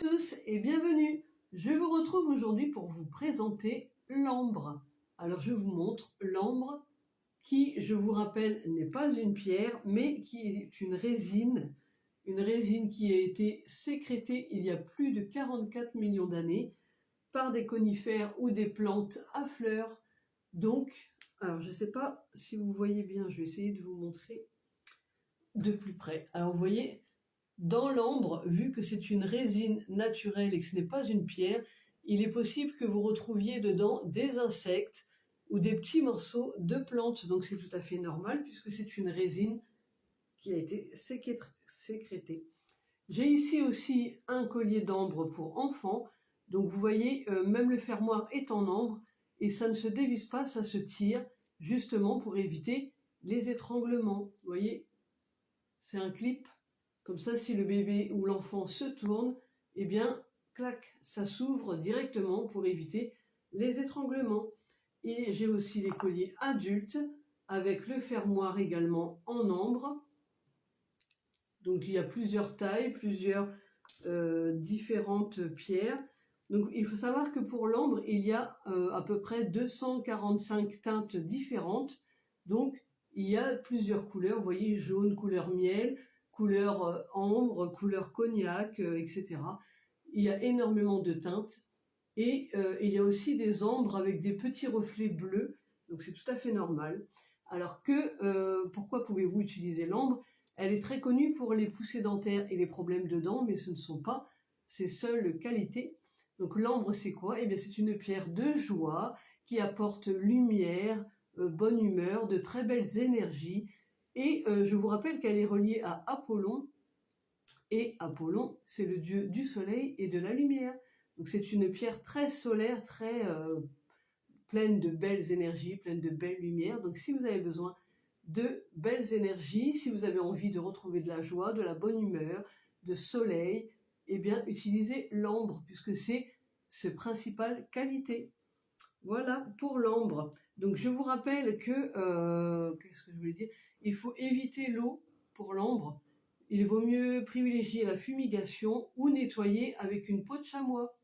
tous et bienvenue. Je vous retrouve aujourd'hui pour vous présenter l'ambre. Alors je vous montre l'ambre qui, je vous rappelle, n'est pas une pierre mais qui est une résine qui a été sécrétée il y a plus de 44 millions d'années par des conifères ou des plantes à fleurs. Donc, alors je ne sais pas si vous voyez bien, je vais essayer de vous montrer de plus près. Alors vous voyez, dans l'ambre, vu que c'est une résine naturelle et que ce n'est pas une pierre, il est possible que vous retrouviez dedans des insectes ou des petits morceaux de plantes. Donc c'est tout à fait normal puisque c'est une résine qui a été sécrétée. J'ai ici aussi un collier d'ambre pour enfants. Donc vous voyez, même le fermoir est en ambre et ça ne se dévisse pas, ça se tire justement pour éviter les étranglements. Vous voyez, c'est un clip. Comme ça, si le bébé ou l'enfant se tourne, eh bien, clac, ça s'ouvre directement pour éviter les étranglements. Et j'ai aussi les colliers adultes avec le fermoir également en ambre. Donc il y a plusieurs tailles, plusieurs différentes pierres. Donc il faut savoir que pour l'ambre, il y a à peu près 245 teintes différentes. Donc il y a plusieurs couleurs, vous voyez, jaune, couleur miel, couleur ambre, couleur cognac, etc. Il y a énormément de teintes. Et il y a aussi des ambres avec des petits reflets bleus, donc c'est tout à fait normal. Alors que, pourquoi pouvez-vous utiliser l'ambre? Elle est très connue pour les poussées dentaires et les problèmes de dents, mais ce ne sont pas ses seules qualités. Donc l'ambre, c'est quoi? Eh bien, c'est une pierre de joie qui apporte lumière, bonne humeur, de très belles énergies. Et je vous rappelle qu'elle est reliée à Apollon. Et Apollon, c'est le dieu du soleil et de la lumière. Donc c'est une pierre très solaire, très pleine de belles énergies, pleine de belles lumières. Donc si vous avez besoin de belles énergies, si vous avez envie de retrouver de la joie, de la bonne humeur, de soleil, eh bien utilisez l'ambre puisque c'est sa principale qualité. Voilà pour l'ambre. Donc je vous rappelle que, qu'est-ce que je voulais dire? Il faut éviter l'eau pour l'ambre. Il vaut mieux privilégier la fumigation ou nettoyer avec une peau de chamois.